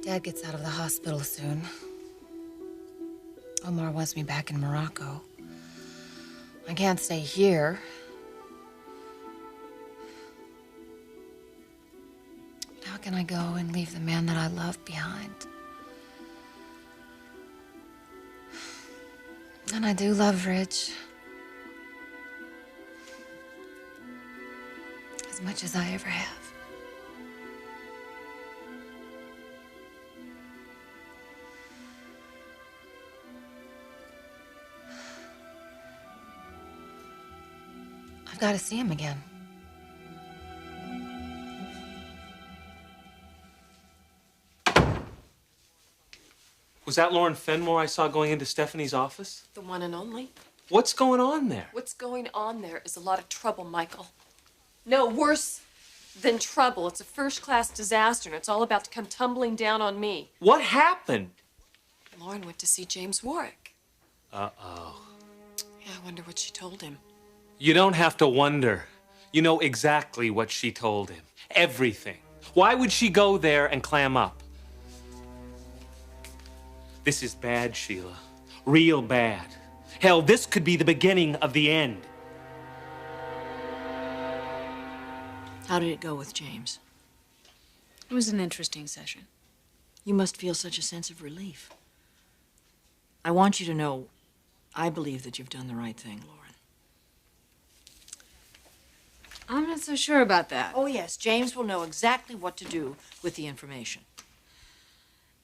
Dad gets out of the hospital soon. Omar wants me back in Morocco. I can't stay here. How can I go and leave the man that I love behind? And I do love Rich. As much as I ever have. I've got to see him again. Was that Lauren Fenmore I saw going into Stephanie's office? The one and only. What's going on there? What's going on there is a lot of trouble, Michael. No, worse than trouble. It's a first-class disaster, and it's all about to come tumbling down on me. What happened? Lauren went to see James Warwick. Uh-oh. Yeah, I wonder what she told him. You don't have to wonder. You know exactly what she told him. Everything. Why would she go there and clam up? This is bad, Sheila. Real bad. Hell, this could be the beginning of the end. How did it go with James? It was an interesting session. You must feel such a sense of relief. I want you to know, I believe that you've done the right thing, Lauren. I'm not so sure about that. Oh, yes, James will know exactly what to do with the information.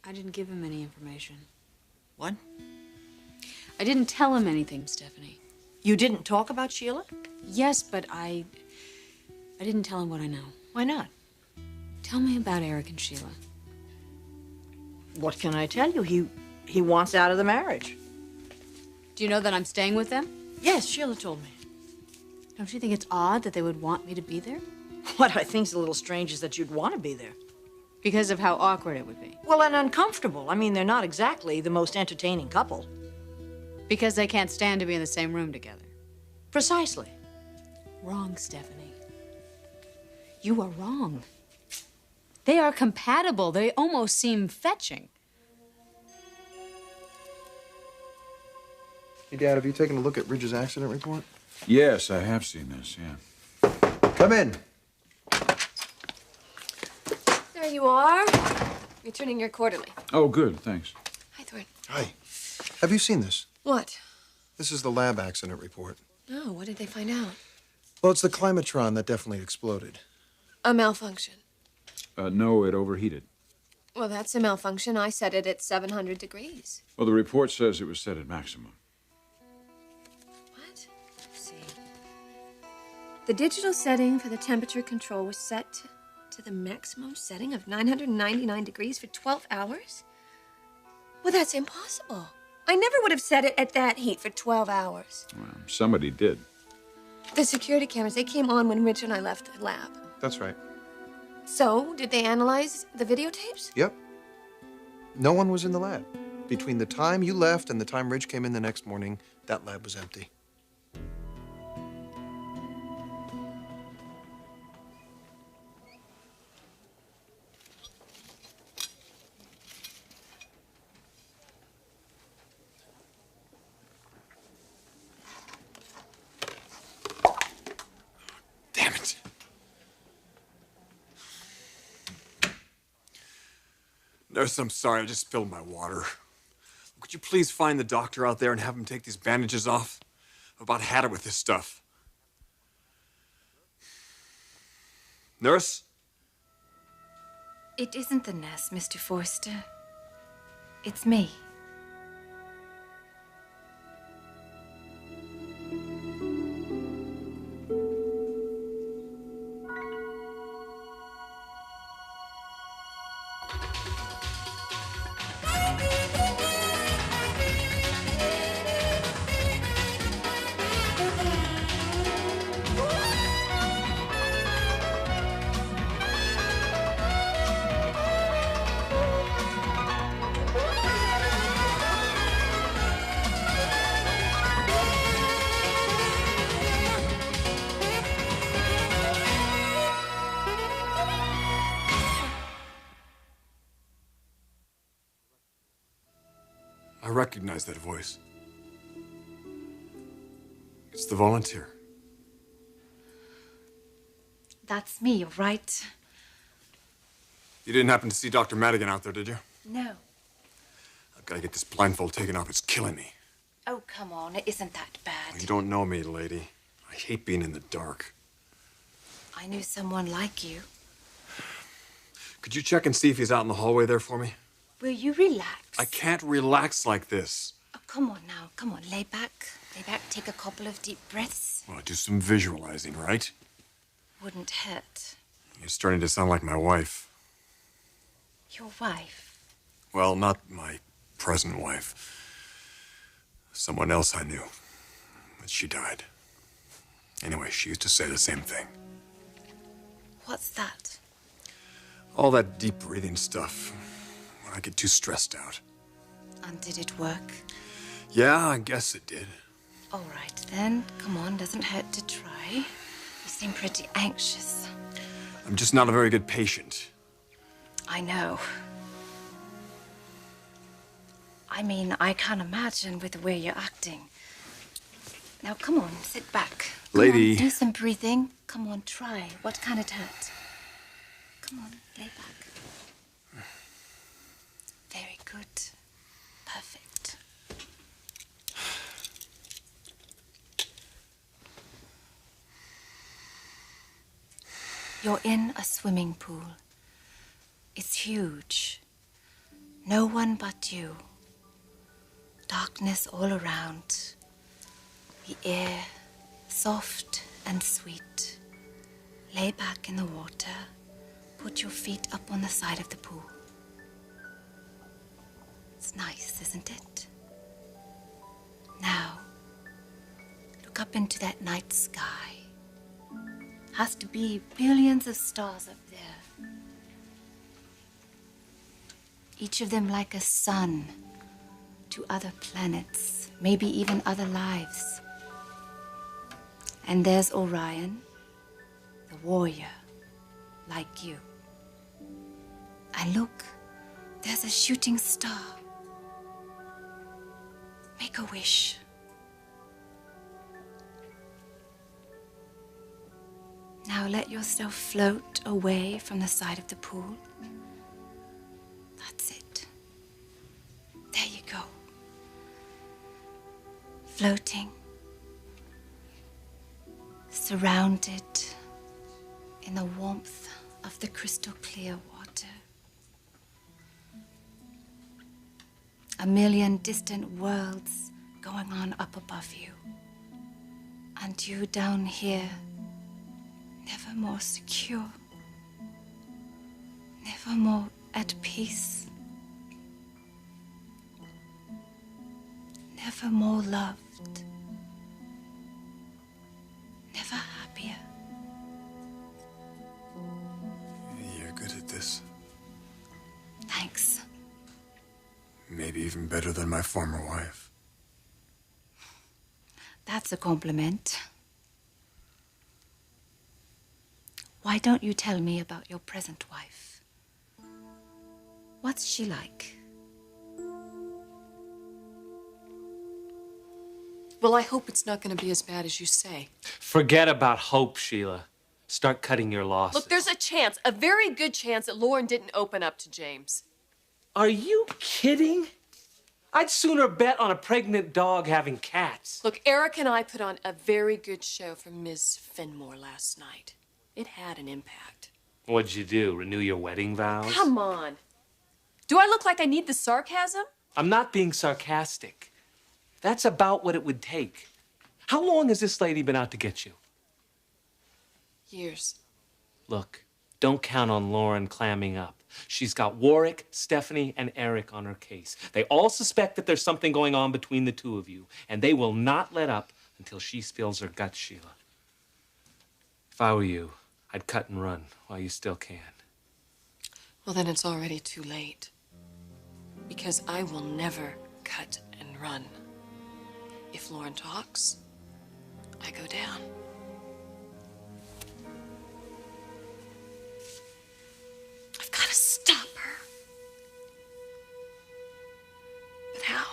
I didn't give him any information. What? I didn't tell him anything, Stephanie. You didn't talk about Sheila? Yes, but I didn't tell him what I know. Why not? Tell me about Eric and Sheila. What can I tell you? He wants out of the marriage. Do you know that I'm staying with them? Yes, Sheila told me. Don't you think it's odd that they would want me to be there? What I think's a little strange is that you'd want to be there. Because of how awkward it would be. Well, and uncomfortable. I mean, they're not exactly the most entertaining couple. Because they can't stand to be in the same room together. Precisely. Wrong, Stephanie. You are wrong. They are compatible. They almost seem fetching. Hey, Dad, have you taken a look at Ridge's accident report? Yes, I have seen this, yeah. Come in. There you are. Returning your quarterly. Oh, good, thanks. Hi, Thorne. Hi. Have you seen this? What? This is the lab accident report. No, what did they find out? Well, it's the Climatron that definitely exploded. A malfunction. No, it overheated. Well, that's a malfunction. I set it at 700 degrees. Well, the report says it was set at maximum. What? Let's see. The digital setting for the temperature control was set to the maximum setting of 999 degrees for 12 hours? Well, that's impossible. I never would have set it at that heat for 12 hours. Well, somebody did. The security cameras, they came on when Rich and I left the lab. That's right. So, did they analyze the videotapes? Yep. No one was in the lab. Between the time you left and the time Ridge came in the next morning, that lab was empty. Damn it. Nurse, I'm sorry, I just spilled my water. Could you please find the doctor out there and have him take these bandages off? I've about had it with this stuff. Nurse? It isn't the nurse, Mr. Forster. It's me. I recognize that voice. It's the volunteer. That's me, right? You didn't happen to see Dr. Madigan out there, did you? No. I've got to get this blindfold taken off. It's killing me. Oh, come on. It isn't that bad. You don't know me, lady. I hate being in the dark. I knew someone like you. Could you check and see if he's out in the hallway there for me? Will you relax? I can't relax like this. Oh, come on now. Come on. Lay back. Lay back. Take a couple of deep breaths. Well, do some visualizing, right? Wouldn't hurt. You're starting to sound like my wife. Your wife? Well, not my present wife. Someone else I knew. But she died. Anyway, she used to say the same thing. What's that? All that deep breathing stuff. When I get too stressed out. And did it work? Yeah, I guess it did. All right, then. Come on. Doesn't hurt to try. You seem pretty anxious. I'm just not a very good patient. I know. I mean, I can't imagine with the way you're acting. Now, come on, sit back. Come Lady. on, do some breathing. Come on, try. What kind it hurt? Come on, lay back. Very good. Perfect. You're in a swimming pool. It's huge. No one but you. Darkness all around. The air, soft and sweet. Lay back in the water. Put your feet up on the side of the pool. It's nice, isn't it? Now, look up into that night sky. Has to be billions of stars up there. Each of them like a sun to other planets, maybe even other lives. And there's Orion, the warrior, like you. And look, there's a shooting star. Make a wish. Now let yourself float away from the side of the pool. That's it. There you go. Floating. Surrounded in the warmth of the crystal clear water. A million distant worlds going on up above you. And you down here, never more secure, never more at peace, never more loved, never happier. You're good at this. Thanks. Maybe even better than my former wife. That's a compliment. Why don't you tell me about your present wife? What's she like? Well, I hope it's not going to be as bad as you say. Forget about hope, Sheila. Start cutting your losses. Look, there's a chance, a very good chance that Lauren didn't open up to James. Are you kidding? I'd sooner bet on a pregnant dog having cats. Look, Eric and I put on a very good show for Ms. Fenmore last night. It had an impact. What'd you do, renew your wedding vows? Come on. Do I look like I need the sarcasm? I'm not being sarcastic. That's about what it would take. How long has this lady been out to get you? Years. Look, don't count on Lauren clamming up. She's got Warwick, Stephanie, and Eric on her case. They all suspect that there's something going on between the two of you, and they will not let up until she spills her guts, Sheila. If I were you, I'd cut and run while you still can. Well, then it's already too late. Because I will never cut and run. If Lauren talks, I go down. I've got to stop her. But how?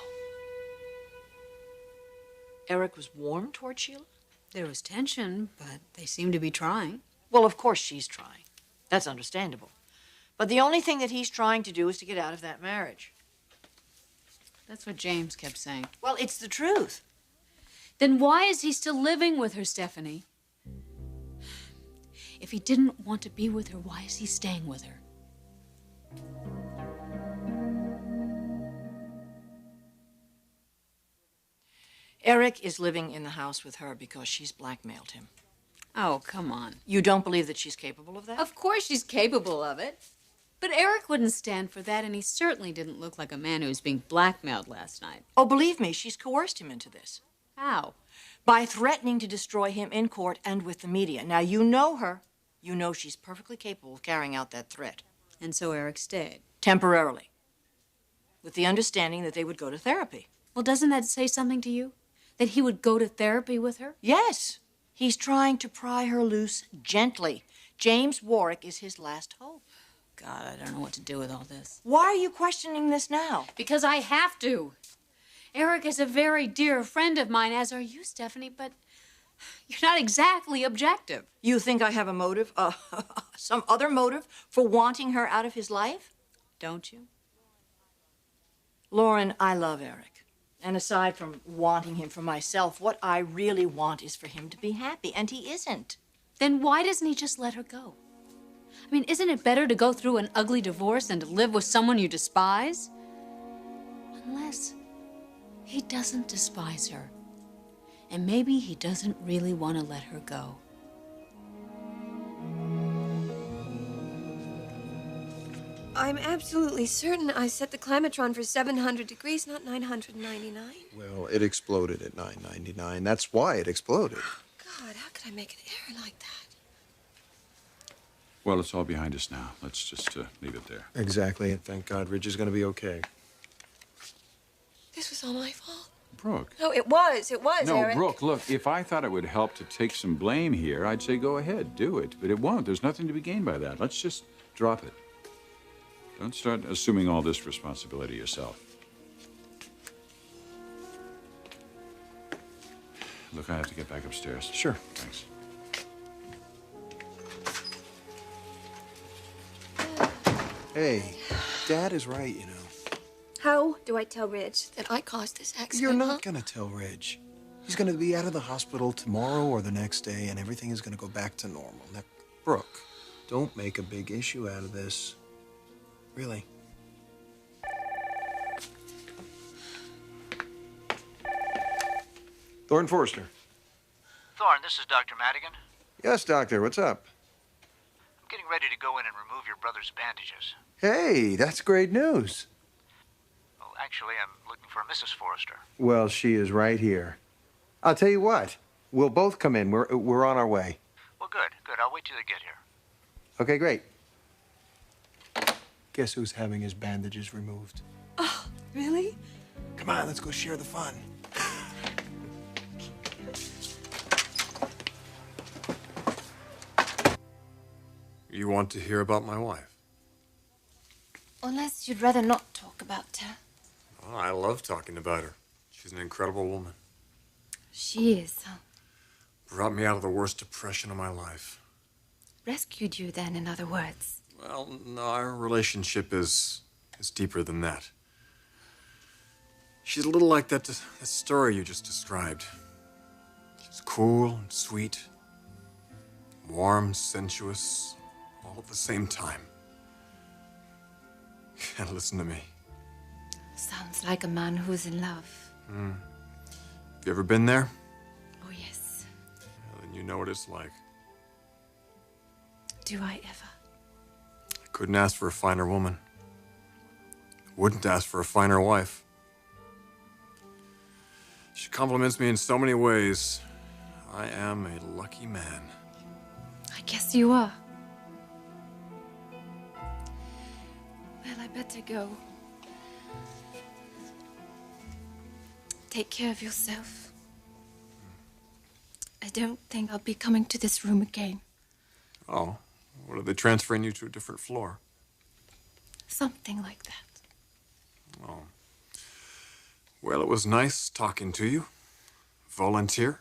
Eric was warm toward Sheila? There was tension, but they seemed to be trying. Well, of course she's trying. That's understandable. But the only thing that he's trying to do is to get out of that marriage. That's what James kept saying. Well, it's the truth. Then why is he still living with her, Stephanie? If he didn't want to be with her, why is he staying with her? Eric is living in the house with her because she's blackmailed him. Oh, come on. You don't believe that she's capable of that? Of course she's capable of it. But Eric wouldn't stand for that, and he certainly didn't look like a man who was being blackmailed last night. Oh, believe me, she's coerced him into this. How? By threatening to destroy him in court and with the media. Now, you know her. You know she's perfectly capable of carrying out that threat. And so Eric stayed. Temporarily. With the understanding that they would go to therapy. Well, doesn't that say something to you? That he would go to therapy with her? Yes. He's trying to pry her loose gently. James Warwick is his last hope. God, I don't know what to do with all this. Why are you questioning this now? Because I have to. Eric is a very dear friend of mine, as are you, Stephanie, but you're not exactly objective. You think I have a motive, some other motive for wanting her out of his life? Don't you? Lauren, I love Eric. And aside from wanting him for myself, what I really want is for him to be happy, and he isn't. Then why doesn't he just let her go? I mean, isn't it better to go through an ugly divorce than to live with someone you despise? Unless he doesn't despise her. And maybe he doesn't really want to let her go. I'm absolutely certain I set the Climatron for 700 degrees, not 999. Well, it exploded at 999. That's why it exploded. God, how could I make an error like that? Well, it's all behind us now. Let's just leave it there. Exactly, and thank God Ridge is going to be okay. This was all my fault. Brooke. No, it was, No, Eric. Brooke, look, if I thought it would help to take some blame here, I'd say go ahead, do it. But it won't. There's nothing to be gained by that. Let's just drop it. Don't start assuming all this responsibility yourself. Look, I have to get back upstairs. Sure. Thanks. Hey, Dad is right, you know. How do I tell Ridge that I caused this accident? You're not going to tell Ridge. He's going to be out of the hospital tomorrow or the next day, and everything is going to go back to normal. Now, Brooke, don't make a big issue out of this. Really. Thornton Forrester. Thorne, this is Dr. Madigan. Yes, doctor. What's up? I'm getting ready to go in and remove your brother's bandages. Hey, that's great news. Well, actually, I'm looking for Mrs. Forrester. Well, she is right here. I'll tell you what. We'll both come in. We're on our way. Well, good, good. I'll wait till they get here. Okay, great. Guess who's having his bandages removed? Oh, really? Come on, let's go share the fun. You want to hear about my wife? Unless you'd rather not talk about her. Oh, I love talking about her. She's an incredible woman. She is, huh? Brought me out of the worst depression of my life. Rescued you, then, in other words. Well, no, our relationship is deeper than that. She's a little like that story you just described. She's cool and sweet, warm, sensuous, all at the same time. And listen to me. Sounds like a man who's in love. Have you ever been there? Oh, yes. Well, then you know what it's like. Do I ever? I couldn't ask for a finer woman. Wouldn't ask for a finer wife. She compliments me in so many ways. I am a lucky man. I guess you are. Well, I better go. Take care of yourself. I don't think I'll be coming to this room again. Oh, what, are they transferring you to a different floor? Something like that. Oh. Well, it was nice talking to you. volunteer?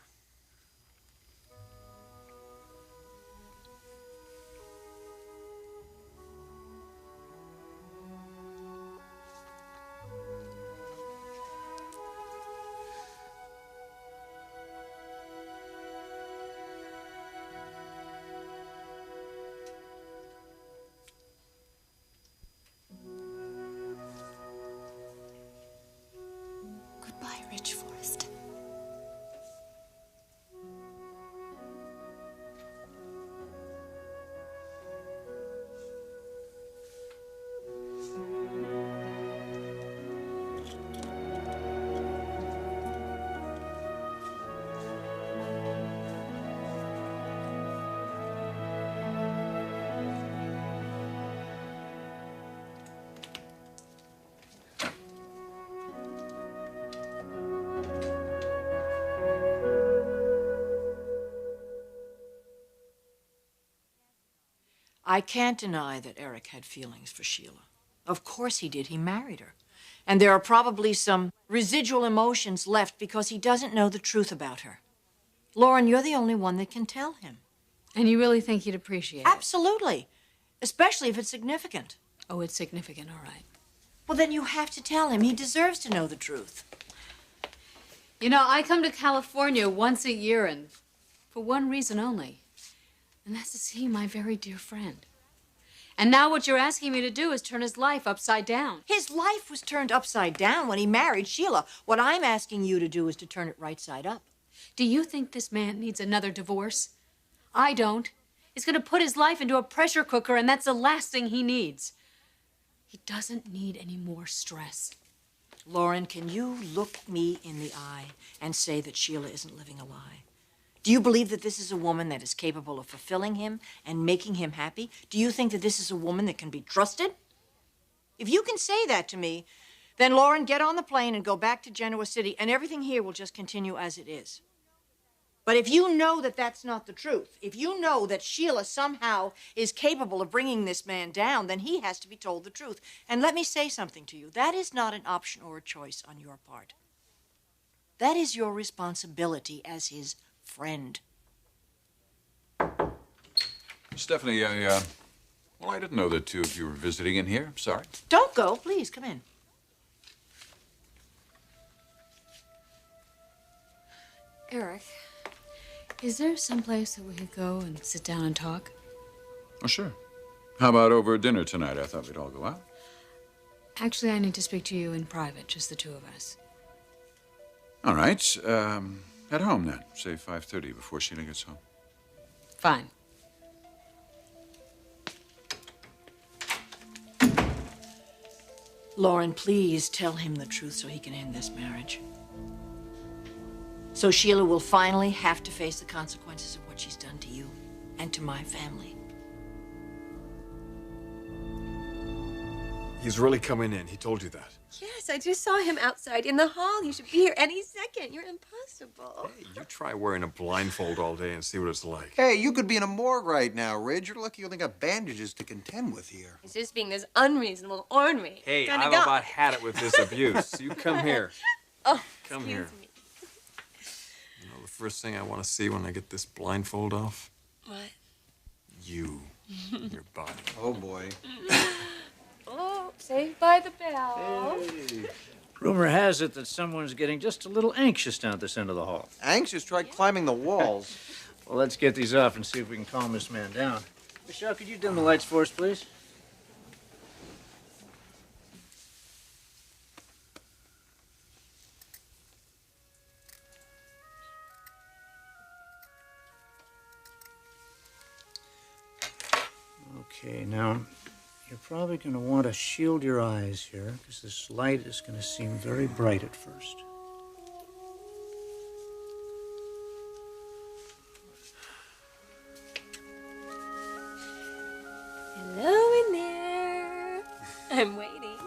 Goodbye, Rich Forrest. I can't deny that Eric had feelings for Sheila. Of course he did. He married her. And there are probably some residual emotions left because he doesn't know the truth about her. Lauren, you're the only one that can tell him. And you really think he'd appreciate it? Absolutely. Especially if it's significant. Oh, it's significant, all right. Well, then you have to tell him. He deserves to know the truth. You know, I come to California once a year, and for one reason only. And that's to see my very dear friend. And now what you're asking me to do is turn his life upside down. His life was turned upside down when he married Sheila. What I'm asking you to do is to turn it right side up. Do you think this man needs another divorce? I don't. He's going to put his life into a pressure cooker, and that's the last thing he needs. He doesn't need any more stress. Lauren, can you look me in the eye and say that Sheila isn't living a lie? Do you believe that this is a woman that is capable of fulfilling him and making him happy? Do you think that this is a woman that can be trusted? If you can say that to me, then Lauren, get on the plane and go back to Genoa City, and everything here will just continue as it is. But if you know that that's not the truth, if you know that Sheila somehow is capable of bringing this man down, then he has to be told the truth. And let me say something to you. That is not an option or a choice on your part. That is your responsibility as his friend. Stephanie, I didn't know the two of you were visiting in here. I'm sorry. Don't go. Please, come in. Eric, is there someplace that we could go and sit down and talk? Oh, sure. How about over dinner tonight? I thought we'd all go out. Actually, I need to speak to you in private, just the two of us. All right. At home, then. Say 5:30 before Sheila gets home. Fine. Lauren, please tell him the truth so he can end this marriage. So Sheila will finally have to face the consequences of what she's done to you and to my family. He's really coming in. He told you that. Yes, I just saw him outside in the hall. You should be here any second. You're impossible. Hey, you try wearing a blindfold all day and see what it's like. Hey, you could be in a morgue right now, Ridge. You're lucky you only got bandages to contend with here. He's just being this unreasonable ornery. Hey, Gotta I've go. about had it with this abuse. You come here. Oh, Come here. excuse me. You know, the first thing I want to see when I get this blindfold off? What? You. Your body. Oh, boy. Oh, saved by the bell. Hey. Rumor has it that someone's getting just a little anxious down at this end of the hall. Anxious tried climbing the walls. Well, let's get these off and see if we can calm this man down. Michelle, could you dim the lights for us, please? Okay, now, you're probably going to want to shield your eyes here, because this light is going to seem very bright at first. Hello in there. I'm waiting.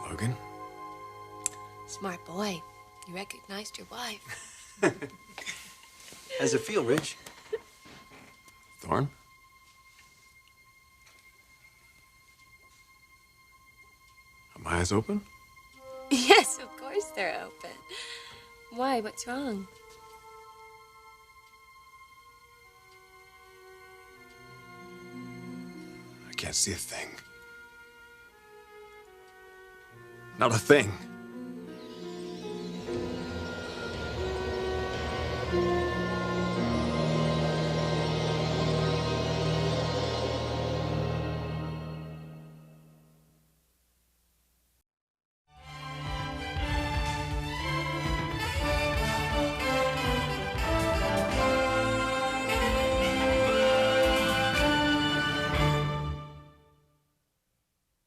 Logan? Smart boy. You recognized your wife. How's it feel, Rich? Thorne? Are my eyes open? Yes, of course they're open. Why? What's wrong? I can't see a thing. Not a thing.